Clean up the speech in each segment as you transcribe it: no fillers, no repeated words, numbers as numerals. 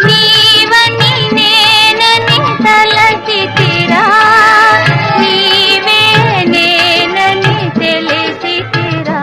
నీవని నేనని తలచితిరా, నీవే నేనని తెలిసితిరా.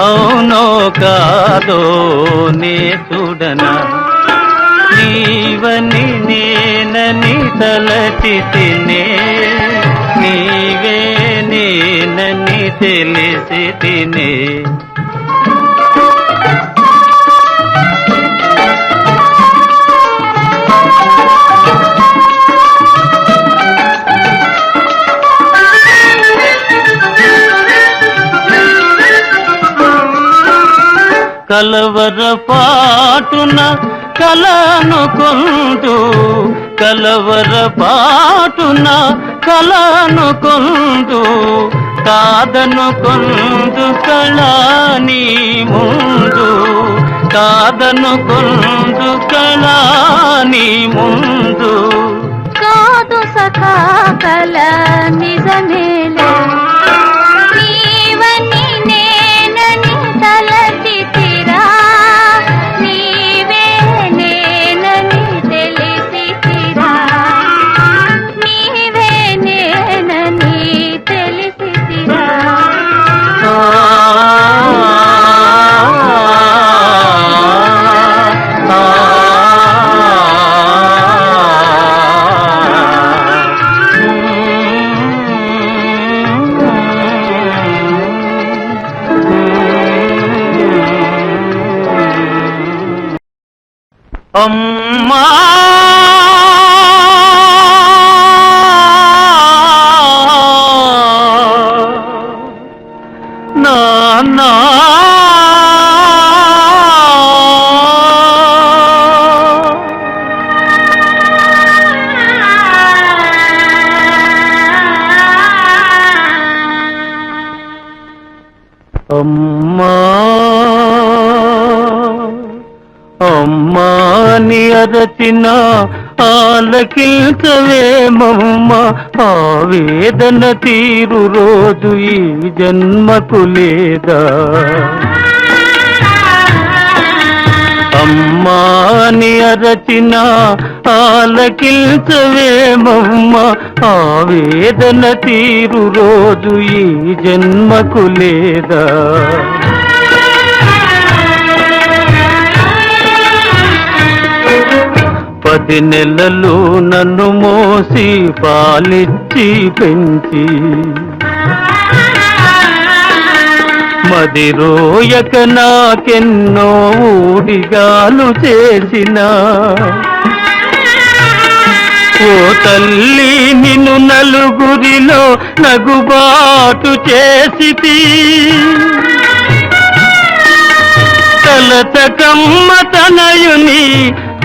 అవునో కాదో నే చూడనా, నీవని నేనని తలచితినే, నీవే నేనని తెలిసితినే. కలవరపాటున కలనుకొంటూ, కలవరపాటున కలనుకొంటూ, కాదనుకొందు కళాని ముందు, కాదనుకొందు కళాని ముందు. కాదు సఖా కల నిజమేలే, నీవని నేనని తలచితిరా, నీవే నేనని తెలిసితిరా, నీవే నేనని తెలిసితిరా. అమ్మా నాన్నా అమ్మా అమ్మాని అరచిన ఆలకించవేమమ్మ, ఆవేదన తీరు రోజు ఈ జన్మకు లేదా. అమ్మాని అరచిన ఆలకించవేమమ్మ, ఆవేదన తీరు రోజు ఈ జన్మకు లేదా. 10 నెలలు నన్ను మోసి పాలిచ్చి పెంచి, మదిరోయక నాకెన్నో ఊడిగాలు చేసిన, ఓ తల్లి నిన్ను నలుగురిలో నగుబాటు చేసితి, తలచకమ్మ తనయుని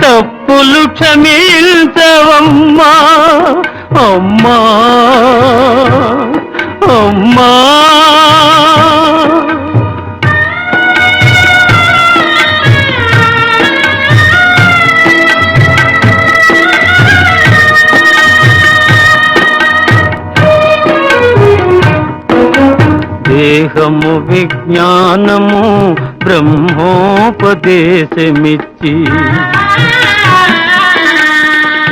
తప్పులు క్షమించవమ్మా. అమ్మా అమ్మా దేహము విజ్ఞానము బ్రహ్మోపదేశమిచ్చి,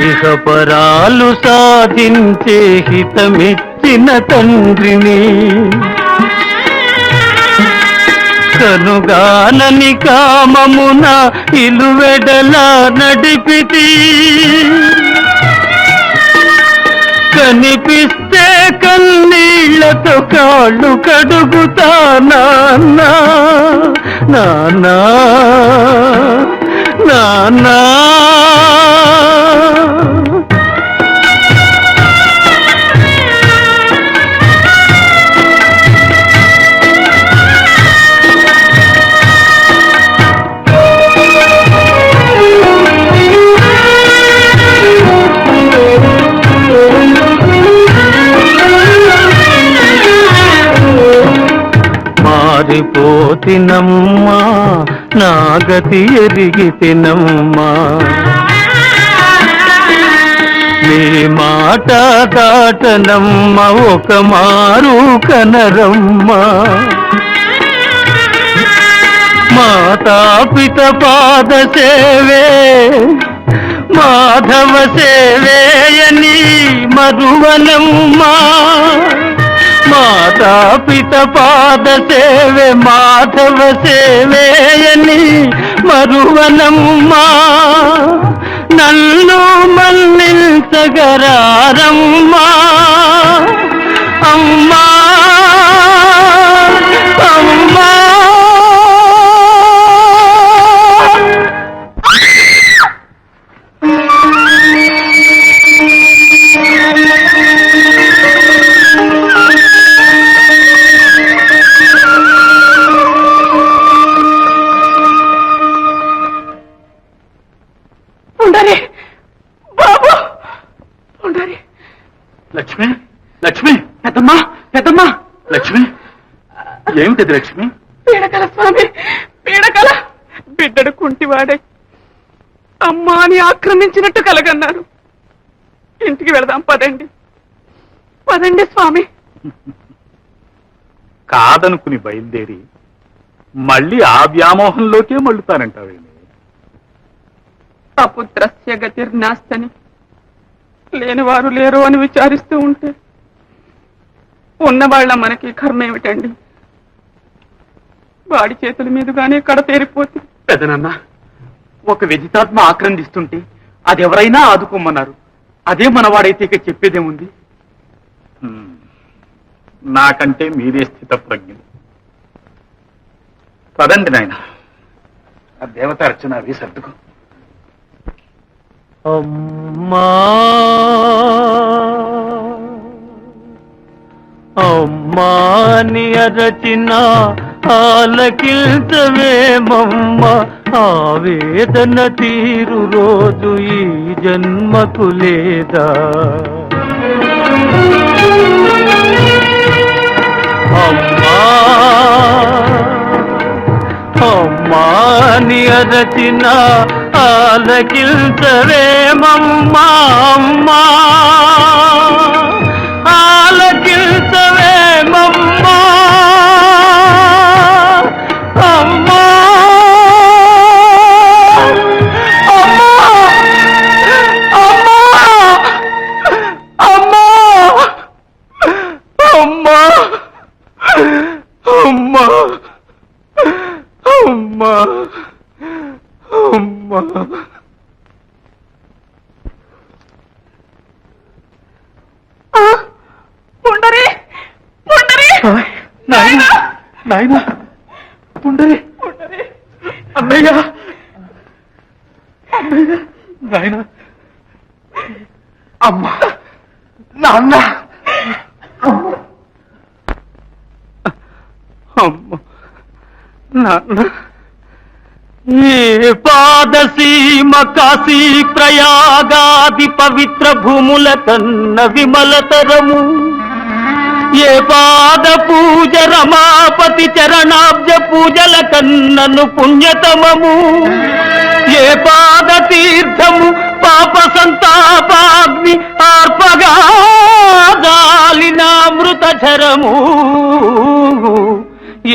ఇహపరాలు సాధించే హితమిచ్చిన తండ్రిని, కనుగానని కామమున ఇలువెడలా నడిపితి, కనిపిస్తే కన్నీళ్లతో కాళ్ళు కడుగుతా నాన్నా నాన్నా నాన్నా. జారిపోతినమ్మా నా గతి ఎరిగితినమ్మా మీ మాట దాటనమ్మ ఒక మారు కనరమ్మా మాతాపిత పాద సేవే మాధవ సేవేయని మరువనమ్మా మాతాపిత పాద సేవే మాధవ సేవేయని మరువనమ్మా నన్ను మన్నించగరారమ్మా అమ్మా అమ్మా ఉండాలి బాబు ఉండాలి. లక్ష్మి లక్ష్మి పెద్దమ్మా పెద్దమ్మా లక్ష్మి ఏమిటది లక్ష్మి? పీడకల స్వామి పీడకల బిడ్డడు కుంటివాడే అమ్మా అని ఆక్రమించినట్టు కలగన్నారు. ఇంటికి వెళదాం పదండి పదండి స్వామి. కాదనుకుని బయలుదేరి మళ్ళీ ఆ వ్యామోహంలోకే మళ్ళుతానంటావేమి? అపుత్రస్య గతిర్నాస్తని లేనివారు లేరు అని విచారిస్తూ ఉంటే ఉన్నవాళ్ళ మనకి కర్మ ఏమిటండి? వాడి చేతుల మీదుగానే కడతేరిపోతుంది. పెదనన్న ఒక విజితాత్మ ఆక్రందిస్తుంటే అది ఎవరైనా ఆదుకోమన్నారు. అదే మనవాడైతే ఇక చెప్పేదేముంది? నాకంటే మీరే స్థిత ప్రజ్ఞులు. పదండి నాయన, ఆ దేవత అర్చన అవి సర్దుకో. అమ్మా అమ్మాని అరచిన ఆలకిల్చవేమమ్మ ఆవేదన తీరు రోజు ఈ జన్మకు లేదా అమ్మా అమ్మాని అరచిన ఆలకిల్చవేమమ్మా అమ్మా ఆలకిల్చవేమమ్మా అమ్మా అమ్మా అమ్మా అమ్మా అమ్మా అమ్మా ఉండరే ఉండరే నాయన నాయన ఉండరే ఉండరే అన్నయ్య నాయన అమ్మా నాన్న అమ్మ నాన్న ఏ పాదసీమ కాశీ ప్రయాగాది పవిత్ర భూముల కన్న విమలతరము ఏ పాద పూజ రమాపతి చరణాబ్జ పూజల కన్నను పుణ్యతమము ఏ పాద తీర్థము పాప సంతాపాగ్ని ఆర్పగా దాలినామృతరము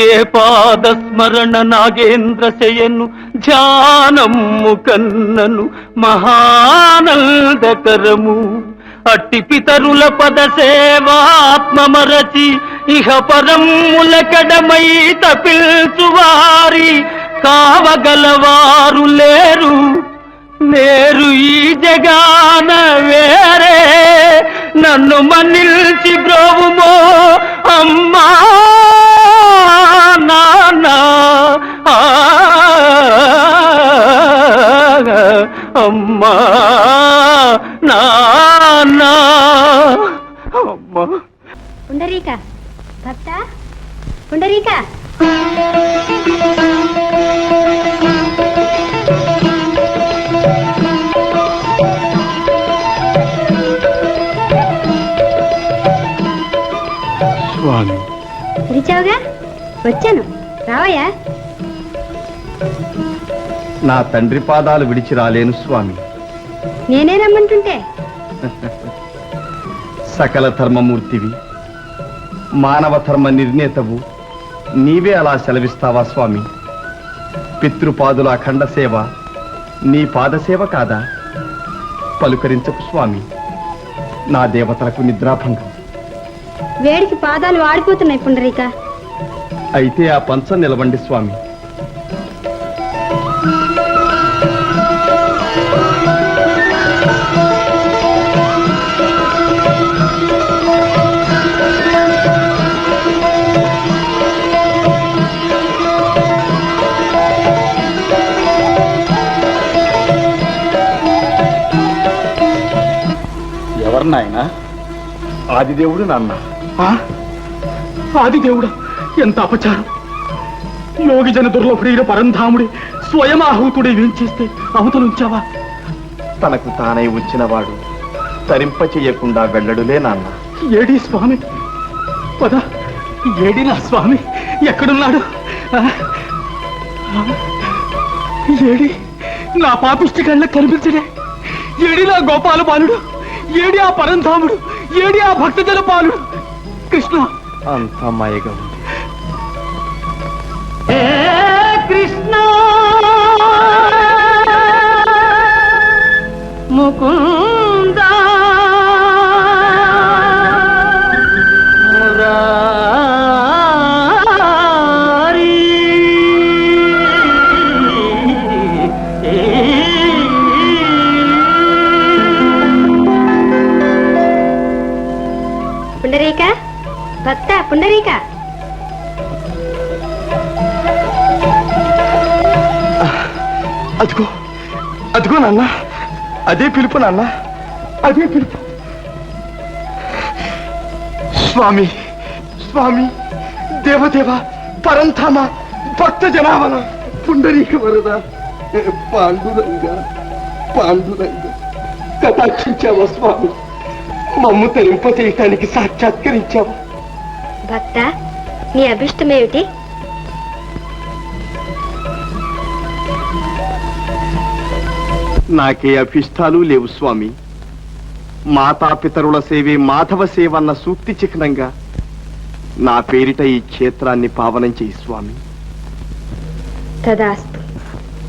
ఏ పాద స్మరణ నాగేంద్ర శయను ధ్యానము కన్నను మహానందకరము అట్టి పితరుల పద సేవాత్మమరచి ఇహ పరముల కడమై తపిల్చువారి కావగలవారు లేరు లేరు ఈ జగాన వేరే నన్ను మన్నిల్చి బ్రోవుమో అమ్మా నాన్న అమ్మా నాన్న అమ్మా పుండరీక భక్త పుండరీక స్వామి పిలిచావుగా వచ్చాను. రావయ్యా. నా తండ్రి పాదాలు విడిచి రాలేను స్వామి. నేనే రమ్మంటుంటే సకల ధర్మమూర్తివి, మానవ ధర్మ నిర్ణేతవు, నీవే అలా సెలవిస్తావా స్వామి? పితృపాదుల అఖండ సేవ నీ పాదసేవ కాదా? పలుకరించకు స్వామి, నా దేవతలకు నిద్రాభంగం. వేడికి పాదాలు వాడిపోతున్నాయి పుండరీక. అయితే ఆ పంచం నిలవండి స్వామి. ఎవరు నాయన? ఆదిదేవుడు నాన్న. ఆదిదేవుడా, ఎంత అపచారం! యోగి జన దుర్లభుడైన పరంధాముడి స్వయం ఆహుతుడే వేంచేస్తే అవతలుంచావా? తనకు తానై వచ్చినవాడు తరింప చెయ్యకుండా వెళ్ళడులే నాన్న. ఏడి స్వామి? పద, ఏడి నా స్వామి? ఎక్కడున్నాడు? ఏడి నా పాపిష్టి కళ్ళ కనిపించడే? ఏడి నా గోపాల బాలుడు? ఏడి ఆ పరంధాముడు? ఏడి ఆ భక్తజన పాలుడు? కృష్ణ, అంత మాయగా ఉంది. కృష్ణ ముకుంద పుండరీక, భక్త పుండరీక. అదిగో అదిగో నాన్న, అదే పిలుపు నాన్న, అదే పిలుపు. స్వామి స్వామి, దేవదేవ, పరంధామ, భక్త జనావన, పుండరీక వరద, పాండురంగ పాండురంగ, కటాక్షించావా స్వామి? మమ్ము తరింప చేయటానికి సాక్షాత్కరించావా? భక్త, నీ అభిష్టమేమిటి? నాకే అభిష్టాలు లేవు స్వామి. మాతాపితరుల సేవే మాధవ సేవ అన్న సూక్తి చిహ్నంగా నా పేరిట ఈ క్షేత్రాన్ని పావనం చేయి స్వామి. తదాస్తు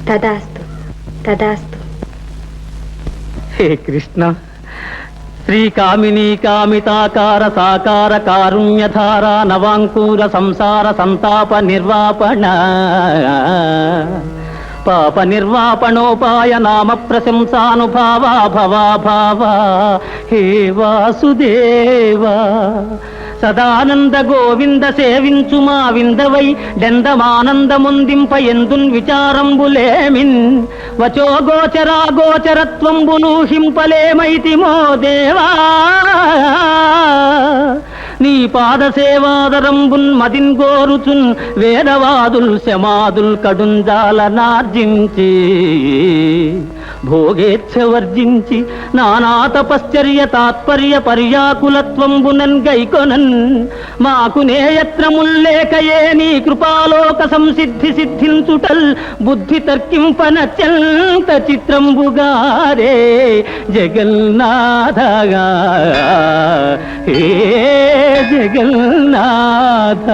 తదాస్తు తదాస్తు. హే కృష్ణ, శ్రీకామినీ కామితాకార సాకార కారుణ్యధార నవాంకూర సంసార సంతాప నిర్వాపణ పాప నిర్వాపణోపాయ నామ ప్రశంసానుభావా భవాభావా. హే వాసుదేవా, సదానంద గోవింద సేవించు మా విందవై డెందమానందముందింప ఎందున్ విచారంబులేమిన్ వచో గోచరా గోచరత్వంబును హింపలేమైతిమో దేవా. నీ పాద సేవాదరంబున్ మదిన్ గోరుచున్ వేదవాదుల్ శమాదుల్ కడుంజాల నార్జించి భోగేచ్ఛ వర్జించి నానా తపశ్చర్య తాత్పర్య పర్యాకులత్వంబునన్ గైకొనన్ మాకు నేయత్రముల్లేకయే నీ కృపాలోక సంసిద్ధి సిద్ధించుటల్ బుద్ధి తర్కింపనత్యంత చిత్రంబుగారే జగన్నాథగా. హే జగన్నాథ,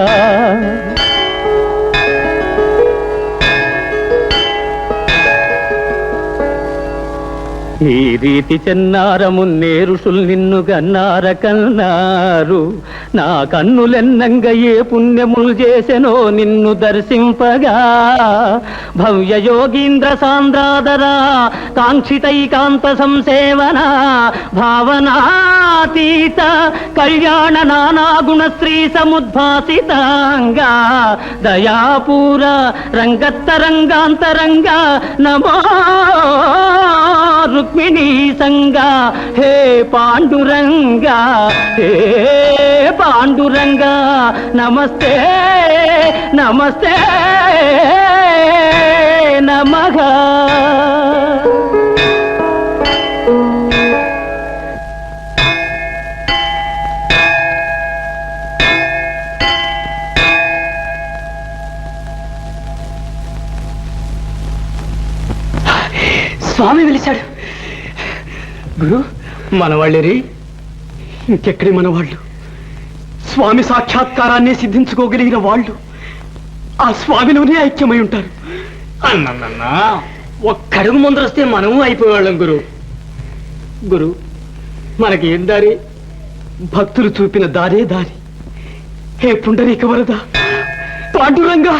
ఈ రీతి చెన్నారమున్నే ఋషుల్ నిన్ను గన్నార కన్నారు. నా కన్నులెన్నంగ ఏ పుణ్యములు చేసెనో నిన్ను దర్శింపగా. భవ్య యోగీంద్ర సాంద్రాదరా కాంక్షితైకాంత సంసేవన భావనాతీత కళ్యాణ నానాగుణ శ్రీ సముద్భాసితాంగా దయాపూర రంగత్తరంగాంతరంగ నమో రుక్మిణీ సంగా. హే పాండురంగా, హే పాండురంగా, నమస్తే నమస్తే నమః. స్వామి వెలిశాడు. గురు, మన వాళ్ళేరి ఇంకెక్కడి మన వాళ్ళు? స్వామి సాక్షాత్కారాన్ని సిద్ధించుకోగలిగిన వాళ్ళు ఆ స్వామిలోనే ఐక్యమై ఉంటారు. అన్నన్నా ఒక్కడుగు ముందరొస్తే మనము అయిపోయేవాళ్ళం గురు. గురు, మనకి ఏం దారి? భక్తులు చూపిన దారే దారి. హే పుండరీక వరద పాండురంగా.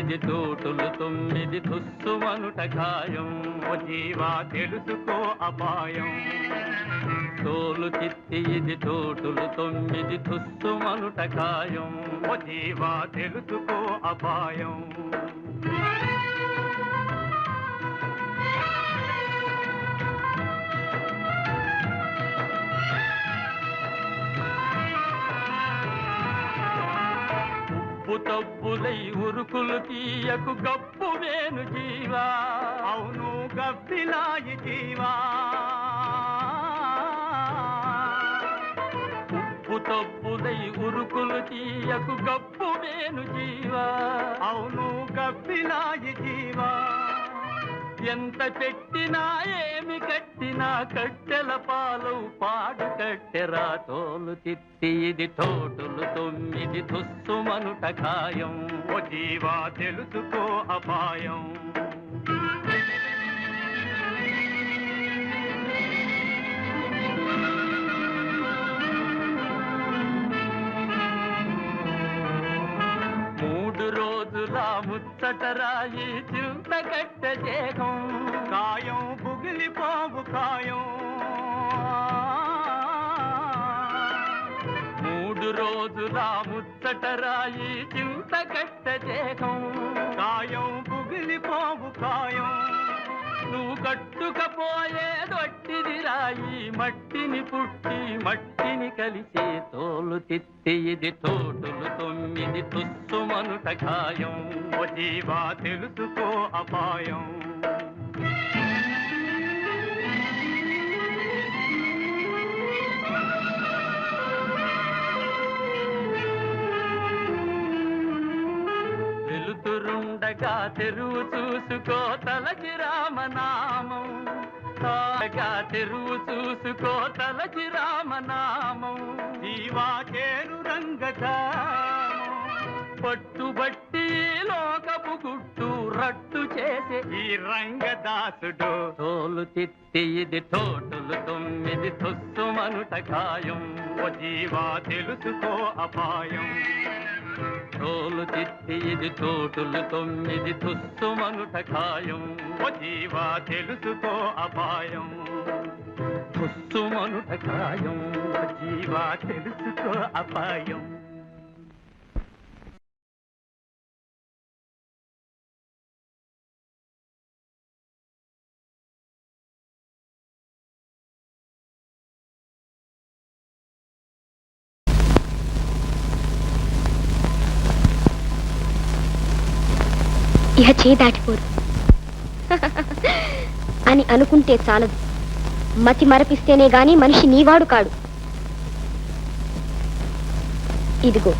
ఇది తోటులు 9 తుస్సుమనుట ఖాయం. ఓ జీవా తెలుసుకో అపాయం. తోలు చిత్తి ఇది తోటులు 9 తుస్సుమనుట ఖాయం. ఓ జీవా తెలుసుకో అపాయం. తప్పులై ఉరుకులు తీయకు గప్పు వేను జీవా. అవును గప్పిలాయి జీవా. ఉప్పు తప్పులై ఉరుకులు తీయకు గప్పు వేను జీవా. అవును గప్పిలాయి జీవా. ఎంత పెట్టినా ఏమి కట్టినా కట్టెల పాలు పాడు కట్టెరా. తోలు చిత్తి ఇది తోటులు 9 తుస్సుమనుట ఖాయం. ఓ జీవా తెలుసుకో అపాయం. ముచ్చటరాయి చింత కట్ట దేహం. కాయం బుగిలిపోవు కాయం. 3 రోజుల ముచ్చటరాయి చింత కట్ట దేహం. కాయం బుగిలిపోవు కాయం. నువ్వు కట్టుకపోయేదొట్టిది రాయి. మట్టిని పుట్టి మట్టిని కలిసే తోలు చిత్తి ఇది తోటులు 9 తుస్సుమనుట ఖాయం. ఓ జీవా తెలుసుకో అపాయం. వెలుతురుండగా తెరువు చూసుకో తలచి రామనామం. తెరువు చూసుకో తలచి రామనామం. జీవా చేరు రంగధామం. పట్టుబట్టి లోకపు గుట్టు రట్టు చేసే ఈ రంగదాసుడు. తోలు చిత్తి ఇది తోటులు 9 తుస్సుమనుట ఖాయం. ఓ జీవా తెలుసుకో అపాయం. తోలు చిత్తి ఇది తోటులు 9 తుస్సుమనుట ఖాయం. ఓ జీవా తెలుసుకో అపాయం. తుస్సుమనుట ఖాయం. ఓ జీవా తెలుసుకో అపాయం. ఇహ చేయి దాటిపోదు అని అనుకుంటే చాలదు. మతి మరపిస్తేనే గాని మనిషి నీవాడు కాడు. ఇదిగో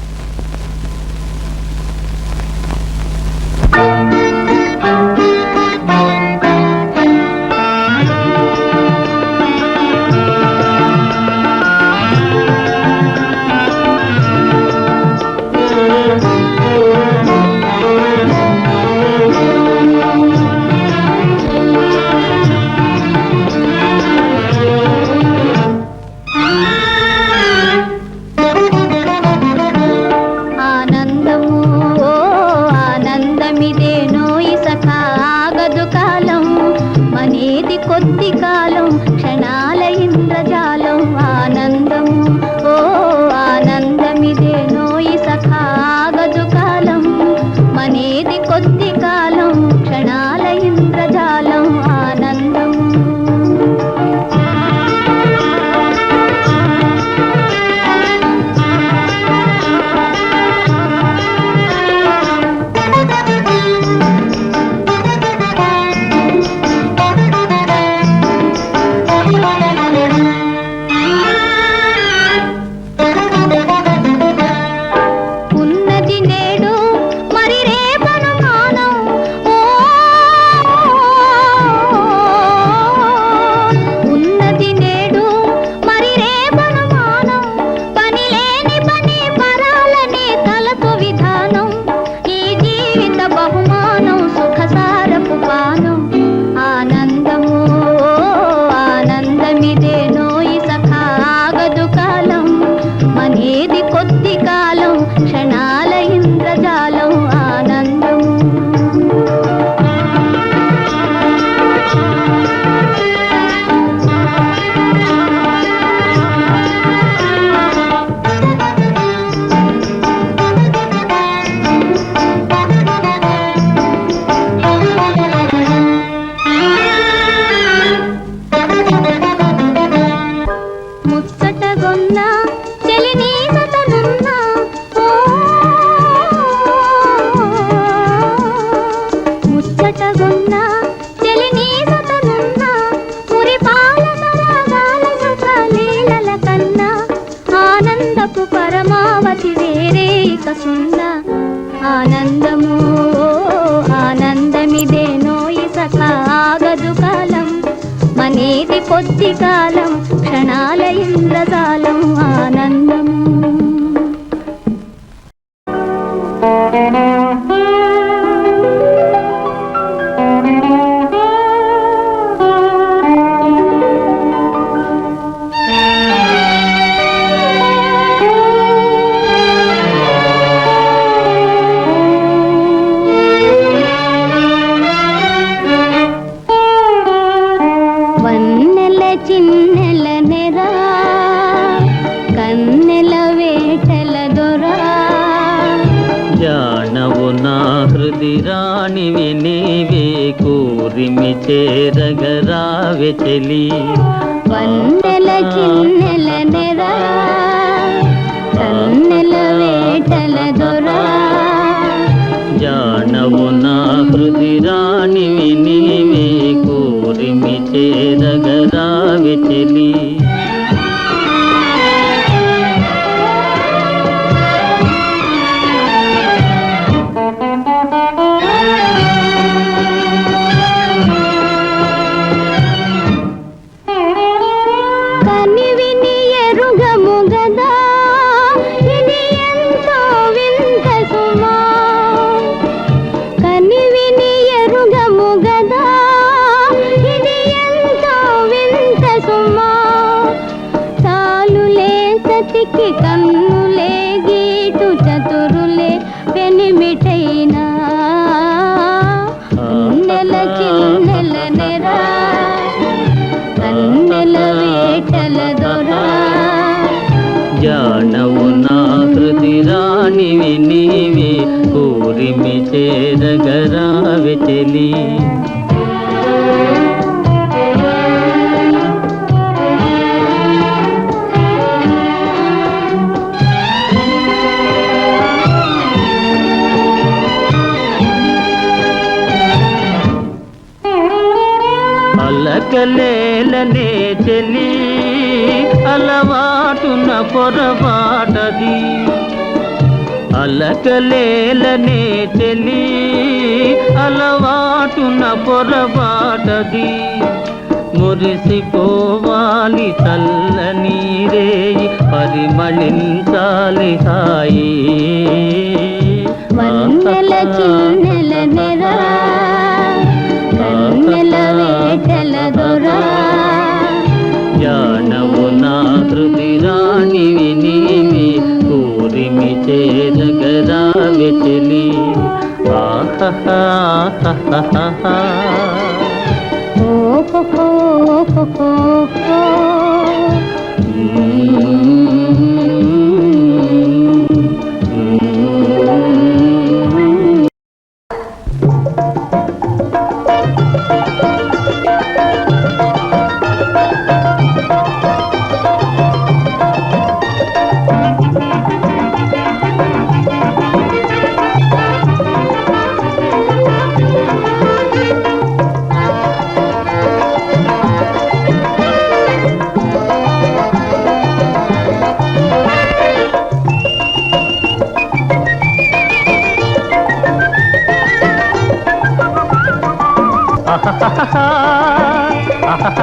సొన్న ఆనందము ఆనందమిదే నోయి సఖ ఆగదు కాలం మనేది కొద్ది కాలం క్షణాల ఇంద్రజాలం ఆనందము వన్నెల చిన్నెల నెరా కన్నెల వేటల దొరా జానవు నా హృది రాణివి నీవే కూరిమి చేరగరావె చెలి వన్నెల చిన్నెల నెరా కన్నెల వేటల దొరా జానవు నా హృది రాణివి నీవే కూరిమి చేరగరావె చెలి కనివిని ఎరుగము గదా ఇది ఎంతో వింత సుమా కనివిని ఎరుగము గదా ఇది ఎంతో వింత సుమా చాలులే సతికి కన్నులే గీటు చతురులే పెనిమిటైనా నెల చిన్నెల నెరా కన్నెల వేటల దొరా జానవు నా హృది రాణివి నీవే కూరిమి చేరగరావె చెలి అలకలేలనే చెలి అలవాటున పొరపాటది అలకలేలనే చెలి అలవాటున పొరపాటది మురిసిపోవాలి చల్లని రేయి పరిమళించాలి హాయి వన్నెల చిన్నెల నెరా కన్నెల వేటల దొరా జానవు నా హృది రాణివి నీవే కూరిమి చేరగరావె చెలి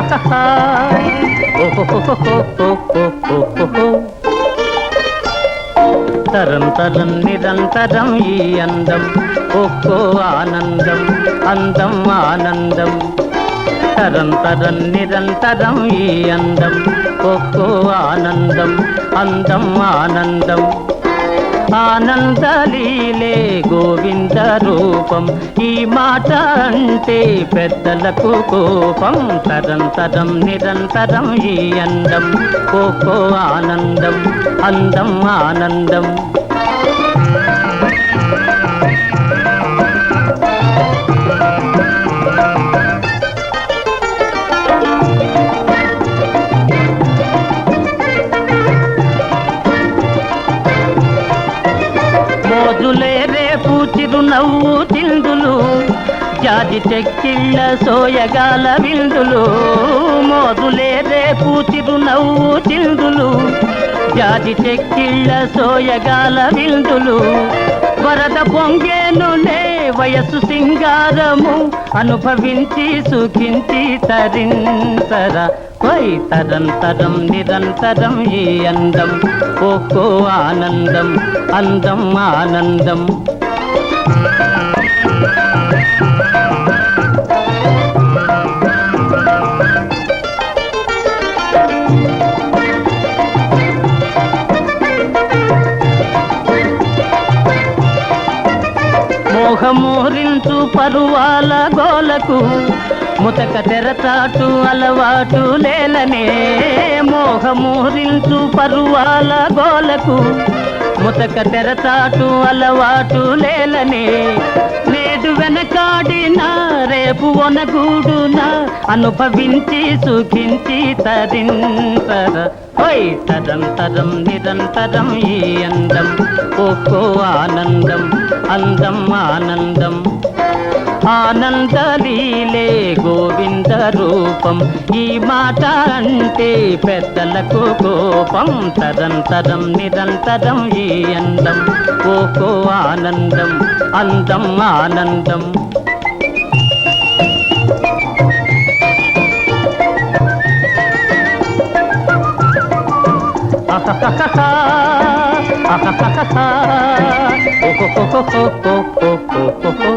ఆహా ఓహో తరం తరం నిరంతరం ఈ అందం ఒక్కో ఆనందం అందం ఆనందం తరం తరం నిరంతరం ఈ అందం ఒక్కో ఆనందం అందం ఆనందం ఆనందలీలే గోవింద రూపం ఈ మాట అంటే పెద్దలకు కోపం తరం తరం నిరంతరం ఈ అందం ఒక్కో ఆనందం అందం ఆనందం మోజులే రేపు చిరునవ్వు చిందులు జాతి చెక్కిళ్ళ సోయగాల విందులు మోజులే రేపు చిరునవ్వు చిందులు జాజి చెక్కిళ్ళ సోయగాల విందులు వరద పొంగేనులే వయస్సు సింగారము అనుభవించి సుఖించి తరింతర వై తరంతరం నిరంతరం ఈ అందం ఒక్కో ఆనందం అందం ఆనందం మోహమోరించు పరువాల గోలకు ముతక తెరచాటు అలవాటు లేలనే మోహమోరించు పరువాల గోలకు ముతక తెరచాటు అలవాటు లేలనే నేడు వెనకాడినా రేపు ఒనగూడునా అనుభవించి సుఖించి తరింతర హై తరంతరం నిరంతరం ఈ అందం ఒక్కో ఆనందం అందం ఆనందం ఆనందలీలే గోవింద రూపం ఈ మాట అంటే పెద్దలకు కోపం తరంతరం నిరంతరం ఈ అందం ఒక్కో ఆనందం అందం ఆనందం ఓహో